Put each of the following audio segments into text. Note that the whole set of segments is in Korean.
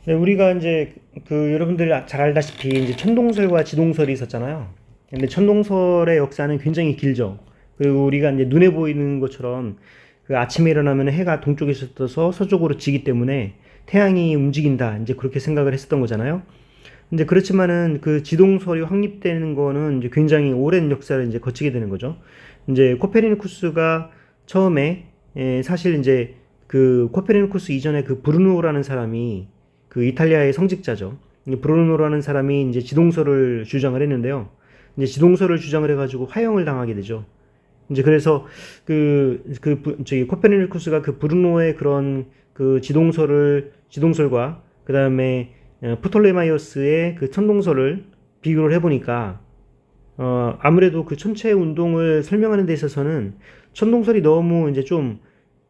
네, 우리가 이제 그 여러분들이 잘 알다시피 이제 천동설과 지동설이 있었잖아요. 근데 천동설의 역사는 굉장히 길죠. 그리고 우리가 이제 눈에 보이는 것처럼 그 아침에 일어나면 해가 동쪽에서 떠서 서쪽으로 지기 때문에 태양이 움직인다. 이제 그렇게 생각을 했었던 거잖아요. 근데 그렇지만은 그 지동설이 확립되는 거는 이제 굉장히 오랜 역사를 이제 거치게 되는 거죠. 이제 코페르니쿠스가 처음에 사실 이제 그 코페르니쿠스 이전에 그 브루노라는 사람이 그 이탈리아의 성직자죠. 브루노라는 사람이 이제 지동설을 주장을 했는데요. 이제 지동설을 주장을 해가지고 화형을 당하게 되죠. 이제 그래서 저기 코페르니쿠스가 그 브루노의 그런 그 지동설과 그 다음에 프톨레마이오스의 그 천동설을 비교를 해보니까 아무래도 그 천체 운동을 설명하는 데 있어서는 천동설이 너무 이제 좀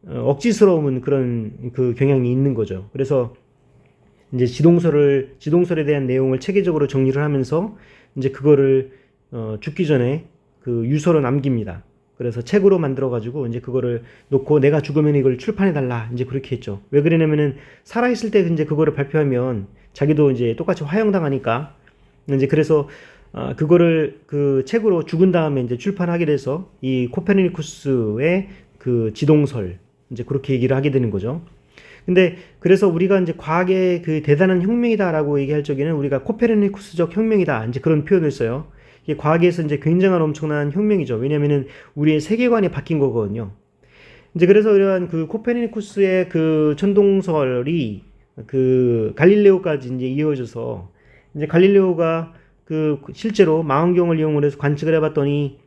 억지스러운 그런 그 경향이 있는 거죠. 그래서 이제 지동설에 대한 내용을 체계적으로 정리를 하면서 이제 그거를 죽기 전에 그 유서로 남깁니다. 그래서 책으로 만들어가지고 이제 그거를 놓고 내가 죽으면 이걸 출판해달라 이제 그렇게 했죠. 왜 그러냐면은 살아있을 때 이제 그거를 발표하면 자기도 이제 똑같이 화형당하니까 이제 그래서 그거를 그 책으로 죽은 다음에 이제 출판하게 돼서 이 코페르니쿠스의 그 지동설 이제 그렇게 얘기를 하게 되는 거죠. 근데 그래서 우리가 이제 과학의 그 대단한 혁명이다라고 얘기할 적에는 우리가 코페르니쿠스적 혁명이다 이제 그런 표현을 써요. 이게 과학에서 이제 굉장한 엄청난 혁명이죠. 왜냐면은 우리의 세계관이 바뀐 거거든요. 이제 그래서 이러한 그 코페르니쿠스의 그 천동설이 그 갈릴레오까지 이제 이어져서 이제 갈릴레오가 그 실제로 망원경을 이용을 해서 관측을 해봤더니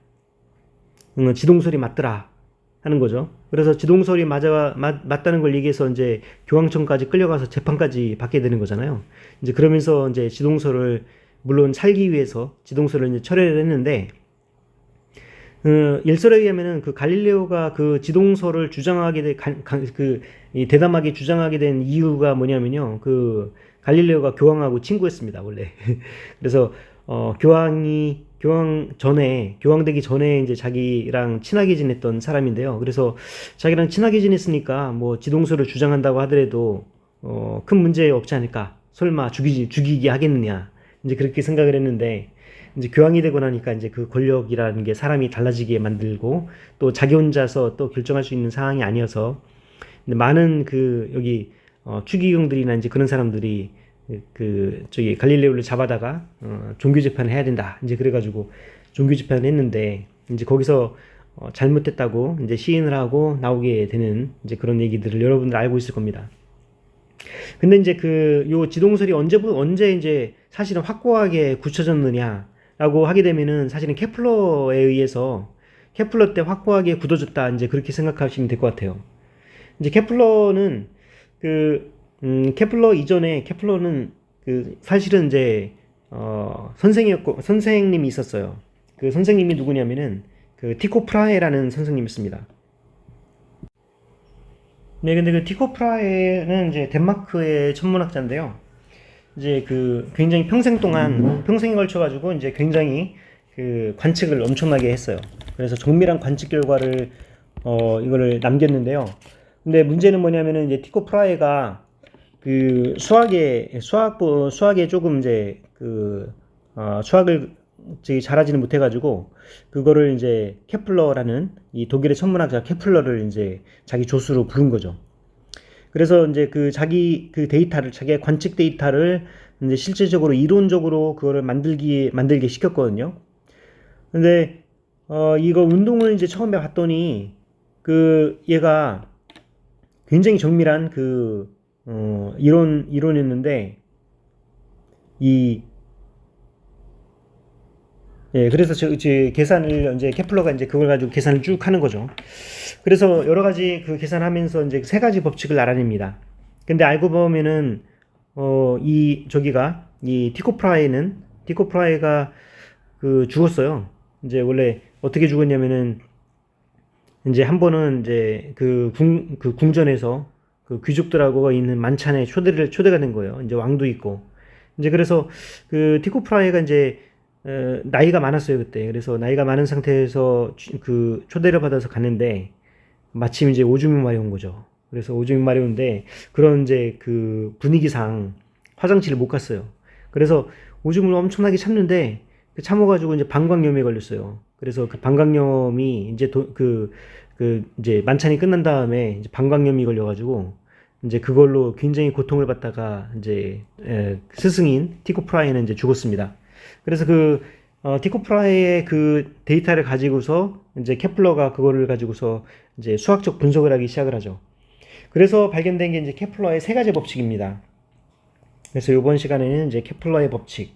지동설이 맞더라 하는 거죠. 그래서 지동설이 맞다는 걸 얘기해서 이제 교황청까지 끌려가서 재판까지 받게 되는 거잖아요. 이제 그러면서 이제 지동설을 물론 살기 위해서 지동설을 이제 철회를 했는데 일설에 의하면은 그 갈릴레오가 그 지동설을 주장하게 대담하게 주장하게 된 이유가 뭐냐면요. 그 갈릴레오가 교황하고 친구였습니다, 원래. 그래서 교황 되기 전에 이제 자기랑 친하게 지냈던 사람인데요. 그래서 자기랑 친하게 지냈으니까 뭐 지동설을 주장한다고 하더라도 큰 문제 없지 않을까. 설마 죽이게 하겠느냐. 이제 그렇게 생각을 했는데 이제 교황이 되고 나니까 이제 그 권력이라는 게 사람이 달라지게 만들고 또 자기 혼자서 또 결정할 수 있는 상황이 아니어서 많은 그 여기 추기경들이나 이제 그런 사람들이 그 저기 갈릴레오를 잡아다가 종교 재판을 해야 된다. 이제 그래가지고 종교 재판을 했는데 이제 거기서 잘못했다고 이제 시인을 하고 나오게 되는 이제 그런 얘기들을 여러분들 알고 있을 겁니다. 근데 이제 요 지동설이 언제 이제 사실은 확고하게 굳혀졌느냐라고 하게 되면은 사실은 케플러에 의해서 케플러 때 확고하게 굳어졌다. 이제 그렇게 생각하시면 될 것 같아요. 이제 케플러는 케플러 이전에 케플러는 사실은 이제 선생님이 있었어요. 그 선생님이 누구냐면은 그 티코 프라헤라는 선생님이었습니다. 네, 근데 그 티코 프라헤는 이제 덴마크의 천문학자인데요. 이제 그 굉장히 평생에 걸쳐가지고 이제 굉장히 그 관측을 엄청나게 했어요. 그래서 정밀한 관측 결과를 이거를 남겼는데요. 근데 문제는 뭐냐면은 이제 티코 프라헤가 그 수학에 조금 이제 수학을 잘하지는 못해가지고 그거를 이제 케플러라는 이 독일의 천문학자 케플러를 이제 자기 조수로 부른 거죠. 그래서 이제 자기의 관측 데이터를 이제 실질적으로 이론적으로 그거를 만들게 시켰거든요. 근데 이거 운동을 이제 처음에 봤더니 얘가 굉장히 정밀한 이론이었는데 그래서 계산을 이제 케플러가 이제 그걸 가지고 계산을 쭉 하는 거죠. 그래서 여러 가지 그 계산하면서 이제 세 가지 법칙을 알아냅니다. 근데 알고 보면은 이 티코 프라헤가 죽었어요. 이제 원래 어떻게 죽었냐면은 이제 한 번은 이제 궁전에서 그 귀족들하고 있는 만찬에 초대가 된 거예요. 이제 왕도 있고. 이제 그래서 그 티코 프라헤가 이제 나이가 많았어요, 그때. 그래서 나이가 많은 상태에서 초대를 받아서 갔는데 마침 이제 오줌이 마려운 거죠. 그래서 오줌이 마려운데 그런 이제 그 분위기상 화장실을 못 갔어요. 그래서 오줌을 엄청나게 참는데 참아가지고 이제 방광염에 걸렸어요. 그래서 그 방광염이 이제 이제 만찬이 끝난 다음에 이제 방광염이 걸려가지고 이제 그걸로 굉장히 고통을 받다가 이제 스승인 티코 프라이는 이제 죽었습니다. 그래서 티코 프라이의 그 데이터를 가지고서 이제 케플러가 그거를 가지고서 이제 수학적 분석을 하기 시작을 하죠. 그래서 발견된 게 이제 케플러의 세 가지 법칙입니다. 그래서 이번 시간에는 이제 케플러의 법칙,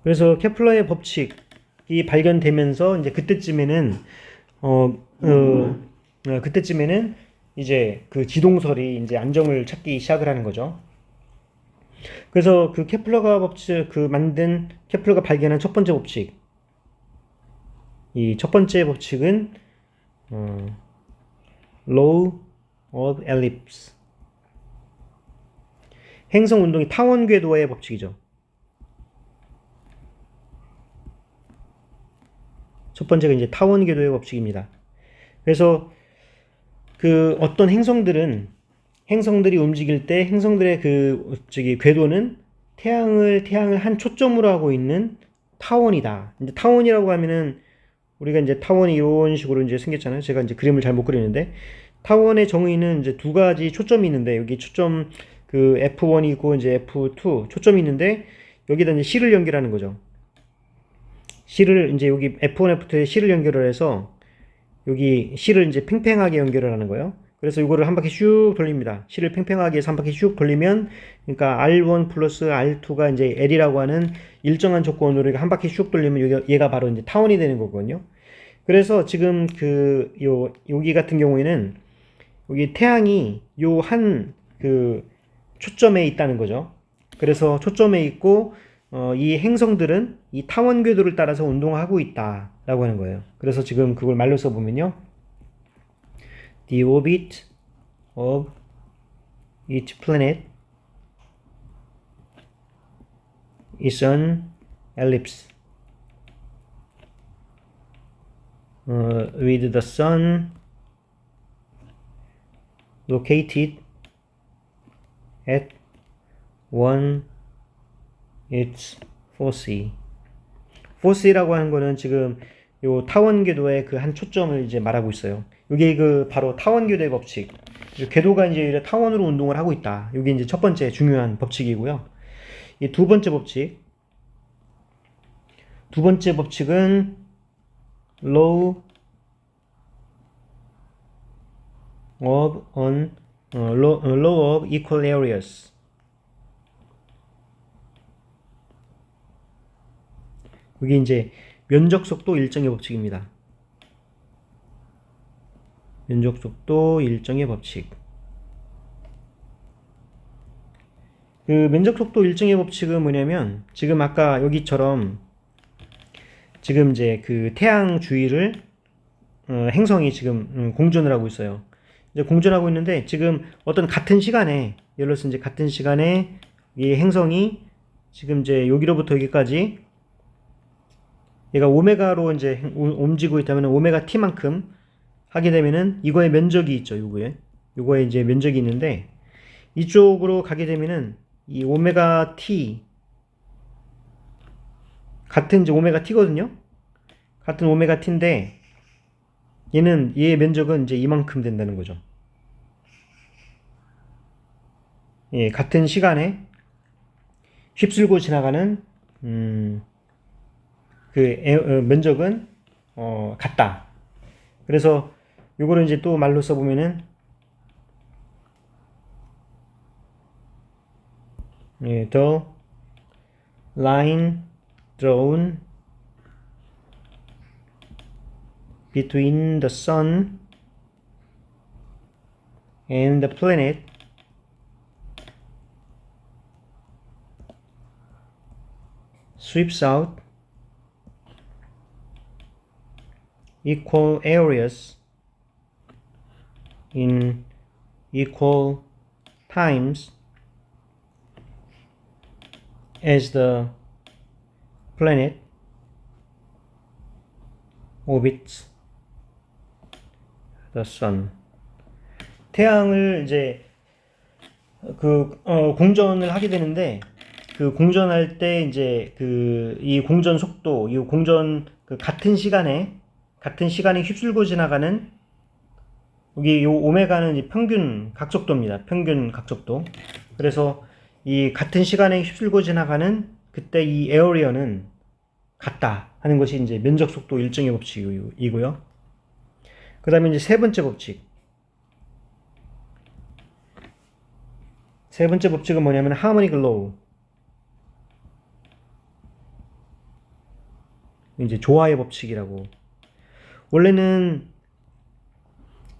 그래서 케플러의 법칙이 발견되면서 이제 그때쯤에는 이제 그 지동설이 이제 안정을 찾기 시작을 하는 거죠. 그래서 그 케플러가 발견한 첫 번째 법칙, 이 첫 번째 법칙은 Law of Ellipse, 행성 운동의 타원 궤도의 법칙이죠. 첫 번째가 이제 타원 궤도의 법칙입니다. 그래서 그 어떤 행성들이 움직일 때 행성들의 궤도는 태양을 한 초점으로 하고 있는 타원이다. 이제 타원이라고 하면은 우리가 이제 타원이 이런 식으로 이제 생겼잖아요. 제가 이제 그림을 잘 못 그리는데 타원의 정의는 이제 두 가지 초점이 있는데 여기 초점 그 F1이고 이제 F2 초점이 있는데 여기다 이제 C를 연결하는 거죠. C를 이제 여기 F1, F2에 C를 연결을 해서 여기 C를 이제 팽팽하게 연결을 하는 거예요. 그래서 이거를 한 바퀴 슉 돌립니다. C를 팽팽하게 해서 한 바퀴 슉 돌리면 그러니까 R1 플러스 R2가 이제 L이라고 하는 일정한 조건으로 한 바퀴 슉 돌리면 얘가 바로 이제 타원이 되는 거거든요. 그래서 지금 여기 같은 경우에는 여기 태양이 요 한 초점에 있다는 거죠. 그래서 초점에 있고 이 행성들은 이 타원 궤도를 따라서 운동하고 있다라고 하는 거예요. 그래서 지금 그걸 말로 써보면요. The orbit of each planet is an ellipse with the sun located at its foci. foci라고 하는 거는 지금 요 타원 궤도의 그 한 초점을 이제 말하고 있어요. 이게 바로 타원 궤도의 법칙. 궤도가 이제 타원으로 운동을 하고 있다. 이게 이제 첫 번째 중요한 법칙이고요. 이 두 번째 법칙은 law of equal areas. 이게 이제 면적 속도 일정의 법칙입니다. 면적 속도 일정의 법칙. 그 면적 속도 일정의 법칙은 뭐냐면 지금 아까 여기처럼 지금 이제 그 태양 주위를 행성이 지금 공전을 하고 있어요. 이제 공전하고 있는데 지금 어떤 같은 시간에 예를 들어서 이제 같은 시간에 이 행성이 지금 이제 여기로부터 여기까지 얘가 오메가로 이제 움직이고 있다면 오메가 t만큼 하게 되면은 이거의 면적이 있죠. 요거에 이제 면적이 있는데 이쪽으로 가게 되면은 이 오메가 t 같은 이제 오메가 t거든요. 같은 오메가 t인데 얘의 면적은 이제 이만큼 된다는 거죠. 예, 같은 시간에 휩쓸고 지나가는 면적은 같다. 그래서 요거를 이제 또 말로 써보면은 the line drawn between the sun and the planet sweeps out equal areas in equal times as the planet orbits the sun. 태양을 이제 공전을 하게 되는데, 그 공전할 때 이제 이 공전 속도, 이 공전 같은 시간에 휩쓸고 지나가는, 여기 요 오메가는 이 평균 각속도입니다. 평균 각속도. 그래서 이 같은 시간에 휩쓸고 지나가는 그때 이 에어리어는 같다 하는 것이 이제 면적 속도 일정의 법칙이고요. 그 다음에 이제 세 번째 법칙. 세 번째 법칙은 뭐냐면 하모닉 로우. 이제 조화의 법칙이라고. 원래는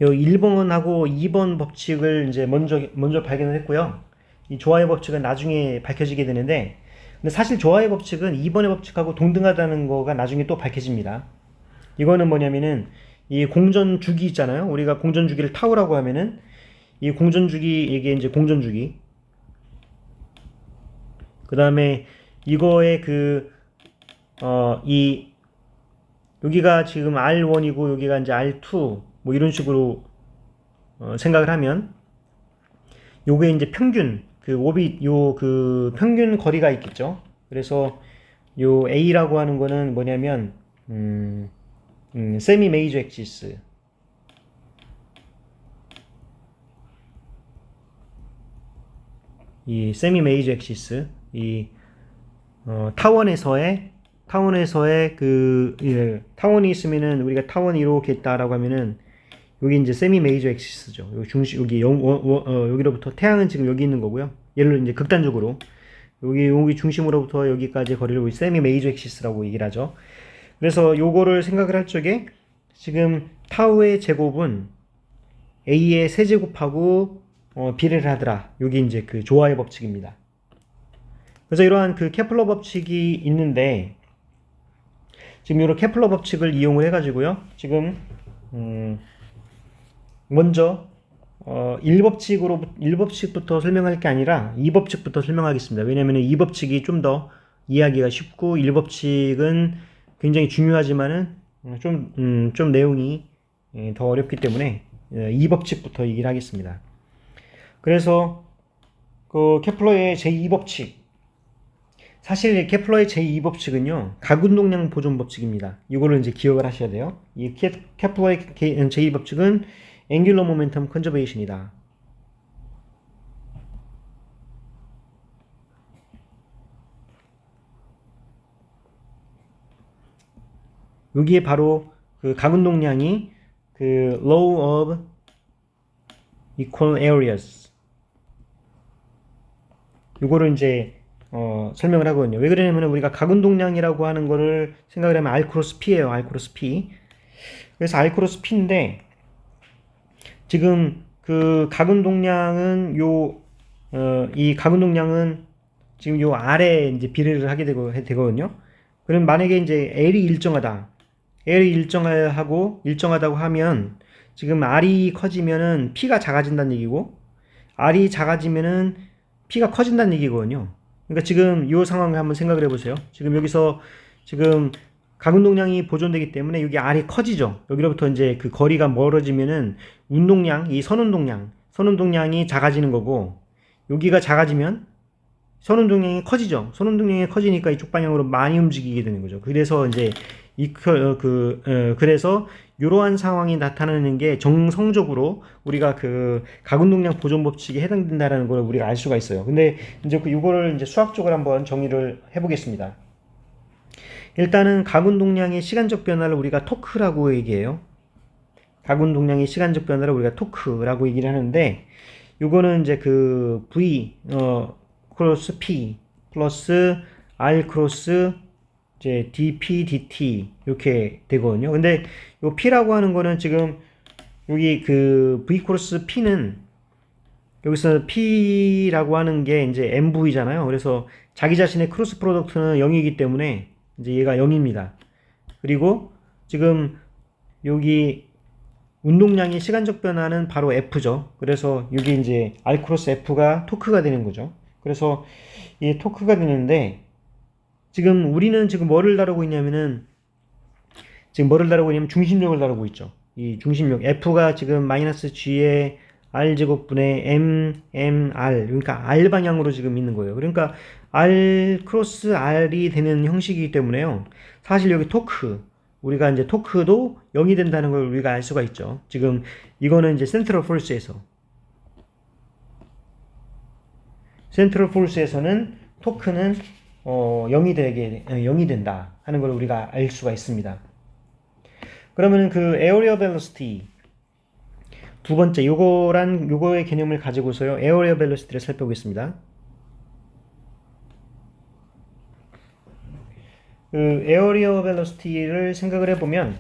요 1번하고 2번 법칙을 이제 먼저 발견을 했고요. 이 조화의 법칙은 나중에 밝혀지게 되는데, 근데 사실 조화의 법칙은 2번의 법칙하고 동등하다는 거가 나중에 또 밝혀집니다. 이거는 뭐냐면은 이 공전 주기 있잖아요. 우리가 공전 주기를 타우라고 하면은 이 공전 주기, 이게 이제 공전 주기. 그 다음에 이거의 여기가 지금 R1이고 여기가 이제 R2 뭐 이런 식으로 생각을 하면, 요게 이제 평균 평균 거리가 있겠죠. 그래서 요 A라고 하는 거는 뭐냐면 세미 메이저 엑시스, 이 세미 메이저 엑시스, 이 타원에서의 타원이 있으면은, 우리가 타원이 이렇게 있다라고 하면은 여기 이제 세미 메이저 엑시스죠. 여기 중심, 여기로부터 태양은 지금 여기 있는 거고요. 얘를 이제 극단적으로 여기 중심으로부터 여기까지 거리를 세미 메이저 엑시스라고 얘기를 하죠. 그래서 요거를 생각을 할 적에 지금 타우의 제곱은 A의 세제곱하고 비례를 하더라. 여기 이제 그 조화의 법칙입니다. 그래서 이러한 케플러 법칙이 있는데, 지금 이런 케플러 법칙을 이용을 해가지고요. 지금 먼저 1법칙부터 설명할 게 아니라 2법칙부터 설명하겠습니다. 왜냐하면 2법칙이 좀 더 이해하기가 쉽고 1법칙은 굉장히 중요하지만은 좀 내용이 더 어렵기 때문에 2법칙부터 얘기를 하겠습니다. 그래서 케플러의 제2법칙, 사실 케플러의 제2법칙은요 각운동량 보존 법칙입니다. 이거를 이제 기억을 하셔야 돼요. 이 케플러의 제2법칙은 앵귤러 모멘텀 컨저베이션이다. 여기에 바로 각운동량이 law of equal areas, 이거를 이제 설명을 하거든요. 왜 그러냐면 우리가 각운동량이라고 하는 거를 생각을 하면 R 크로스 P예요. R 크로스 P. 그래서 R 크로스 P인데, 지금 각운동량은 이 각운동량은 지금 요 R에 이제 비례를 하게 되거든요. 그럼 만약에 이제 L이 일정하다고 하면, 지금 R이 커지면은 P가 작아진다는 얘기고, R이 작아지면은 P가 커진다는 얘기거든요. 그러니까 지금 이 상황을 한번 생각을 해보세요. 지금 여기서 지금 각운동량이 보존되기 때문에 여기 R이 커지죠. 여기로부터 이제 그 거리가 멀어지면은 이 선운동량이 작아지는 거고, 여기가 작아지면 선운동량이 커지죠. 선운동량이 커지니까 이쪽 방향으로 많이 움직이게 되는 거죠. 그래서 이제 그래서 이러한 상황이 나타나는 게 정성적으로 우리가 각운동량 보존 법칙에 해당된다라는 걸 우리가 알 수가 있어요. 근데 이제 이거를 이제 수학적으로 한번 정의를 해보겠습니다. 일단은 각운동량의 시간적 변화를 우리가 토크라고 얘기해요. 각운동량의 시간적 변화를 우리가 토크라고 얘기를 하는데, 이거는 이제 V 크로스 P 플러스 R 크로스 이제 dp dt 이렇게 되거든요. 근데 요 p라고 하는 거는 지금 여기 v 크로스 p는 여기서 p라고 하는 게 이제 mv잖아요. 그래서 자기 자신의 크로스 프로덕트는 0이기 때문에 이제 얘가 0입니다. 그리고 지금 여기 운동량의 시간적 변화는 바로 f죠. 그래서 여기 이제 r 크로스 f가 토크가 되는 거죠. 그래서 이 토크가 되는데, 지금 우리는 지금 뭐를 다루고 있냐면은 지금 뭐를 다루고 있냐면 중심력을 다루고 있죠. 이 중심력 F가 지금 마이너스 G의 R제곱분의 MR, 그러니까 R 방향으로 지금 있는 거예요. 그러니까 R 크로스 R이 되는 형식이기 때문에요. 사실 여기 토크, 우리가 이제 토크도 0이 된다는 걸 우리가 알 수가 있죠. 지금 이거는 이제 센트럴 폴스에서는 토크는 0이 된다 하는 걸 우리가 알 수가 있습니다. 그러면 그 에어리어 벨로시티 두 번째 요거의 개념을 가지고서요 에어리어 벨로시티를 살펴보겠습니다. 그 에어리어 벨로시티를 생각을 해보면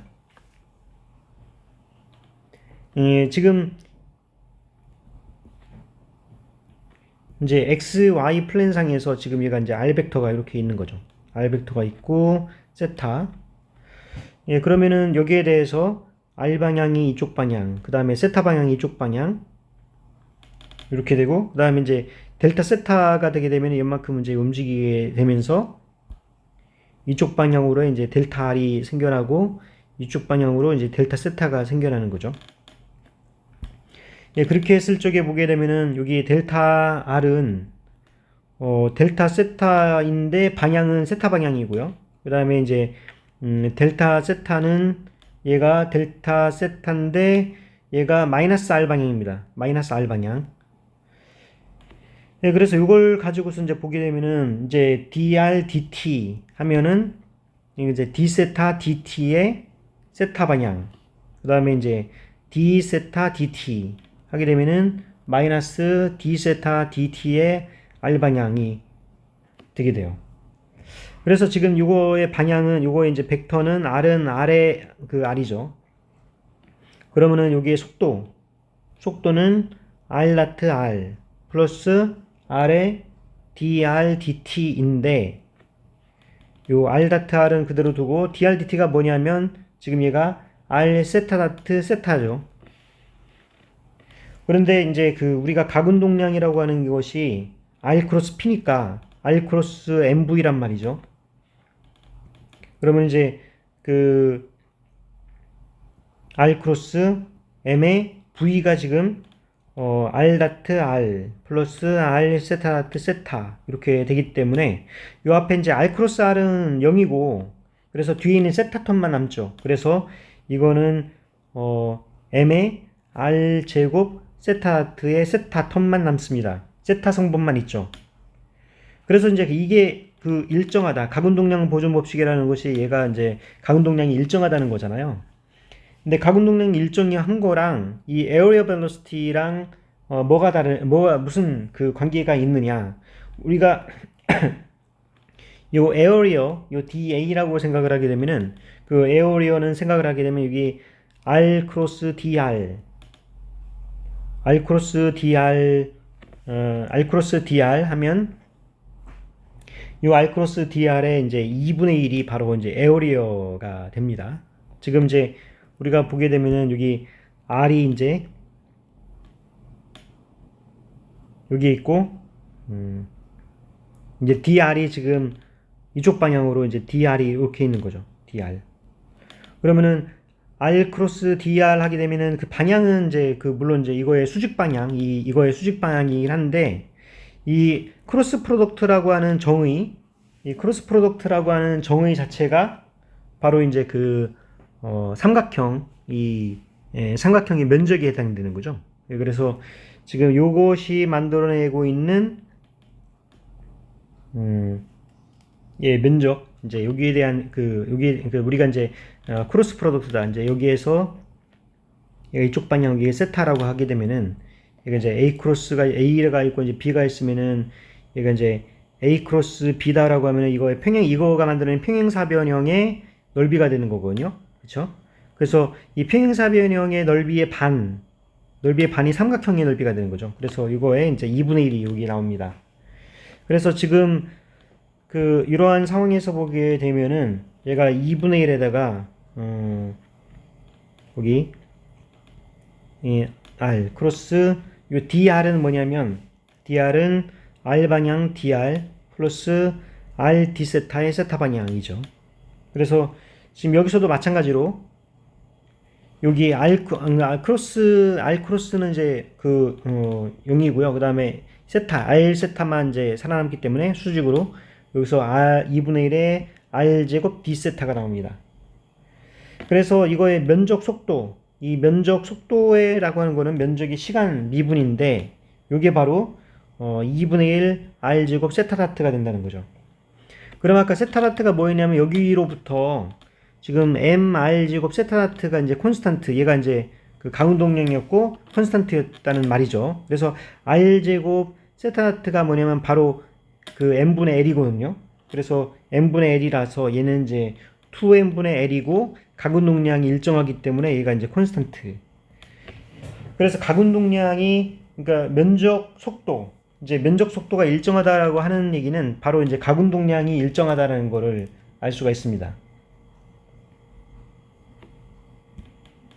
지금 이제 x, y 플랜상에서 지금 얘가 이제 r 벡터가 이렇게 있는 거죠. r 벡터가 있고 세타. 예, 그러면은 여기에 대해서 r 방향이 이쪽 방향, 그 다음에 세타 방향이 이쪽 방향 이렇게 되고, 그 다음에 이제 델타 세타가 되게 되면 이만큼 이제 움직이게 되면서 이쪽 방향으로 이제 델타 r이 생겨나고 이쪽 방향으로 이제 델타 세타가 생겨나는 거죠. 예, 그렇게 했을 적에 보게 되면은 여기 델타 r은 델타 세타인데 방향은 세타 방향이고요. 그 다음에 이제 델타 세타는 얘가 델타 세타인데 얘가 마이너스 r 방향입니다. 마이너스 r 방향. 네, 그래서 이걸 가지고서 이제 보게 되면은 이제 dr dt 하면은 이제 d 세타 dt의 세타 방향. 그 다음에 이제 d 세타 dt 하게 되면은 마이너스 d 세타 dt의 r 방향이 되게 돼요. 그래서 지금 요거의 방향은 요거의 이제 벡터는 r은 r의 그 r이죠. 그러면은 여기에 속도는 r 나트 r 플러스 r의 dr dt인데 요 r 나트 r은 그대로 두고 dr dt가 뭐냐면 지금 얘가 r 세타 나트 세타죠. 그런데 이제 그 우리가 각운동량이라고 하는 것이 r 크로스 p니까 r 크로스 mv란 말이죠. 그러면 이제 그 r 크로스 m의 v가 지금 r 다트 r 플러스 r 세타 다트 세타 이렇게 되기 때문에 요 앞에 이제 r 크로스 r은 0이고 그래서 뒤에 있는 세타 텀만 남죠. 그래서 이거는 m의 r 제곱 세타 다트의 세타 텀만 남습니다. 세타 성분만 있죠. 그래서 이제 이게 그 일정하다. 각운동량 보존 법칙이라는 것이 얘가 이제 각운동량이 일정하다는 거잖아요. 근데 각운동량이 일정한 거랑 이 에어리어 벨로시티랑 뭐가 무슨 그 관계가 있느냐? 우리가 요 에어리어 요 DA라고 생각을 하게 되면은 그 에어리어는 생각을 하게 되면 여기 R 크로스 DR R 크로스 DR 하면 요 R 크로스 DR의 이제 2분의 1이 바로 이제 에어리어가 됩니다. 지금 이제 우리가 보게 되면은 여기 R이 이제 여기 있고, 이제 DR이 지금 이쪽 방향으로 이제 DR이 이렇게 있는 거죠. DR. 그러면은 R 크로스 DR 하게 되면은 그 방향은 이제 그 물론 이제 이거의 수직 방향, 이거의 수직 방향이긴 한데 이 크로스 프로덕트라고 하는 정의, 이 크로스 프로덕트라고 하는 정의 자체가 바로 이제 그 삼각형의 면적에 해당되는 거죠. 그래서 지금 요것이 만들어내고 있는 면적, 이제 여기에 대한 우리가 이제 크로스 프로덕트다. 이제 여기에서 이쪽 방향 위에 세타라고 하게 되면은 얘가 이제 A 크로스가 A가 있고 이제 B가 있으면은 얘가 이제 A 크로스 B다라고 하면은 이거가 만드는 평행사변형의 넓이가 되는 거거든요. 그렇죠? 그래서 이 평행사변형의 넓이의 반이 삼각형의 넓이가 되는 거죠. 그래서 이거에 이제 2분의 1이 여기 나옵니다. 그래서 지금 이러한 상황에서 보게 되면은 얘가 2분의 1에다가 여기 R 크로스 요 DR은 뭐냐면 DR은 R 방향 DR 플러스 R D 세타의 세타 방향이죠. 그래서 지금 여기서도 마찬가지로 여기 R 크로스는 이제 0이고요. 그 다음에 R 세타만 이제 살아남기 때문에 수직으로 여기서 2분의 1의 R 제곱 D 세타가 나옵니다. 그래서 이거의 면적 속도, 이 면적 속도라고 하는 거는 면적이 시간 미분인데 이게 바로 2분의 1 R 제곱 세타다트가 된다는 거죠. 그럼 아까 세타다트가 뭐였냐면 여기로부터 지금 mr 제곱 세타다트가 이제 콘스탄트, 얘가 이제 그 가운동량이었고 콘스탄트였다는 말이죠. 그래서 r 제곱 세타다트가 뭐냐면 바로 그 n분의 l이거든요. 그래서 n분의 l이라서 얘는 이제 2n분의 l이고 가운동량이 일정하기 때문에 얘가 이제 콘스탄트. 그래서 가운동량이 그러니까 면적 속도, 이제 면적 속도가 일정하다라고 하는 얘기는 바로 이제 가운동량이 일정하다라는 거를 알 수가 있습니다.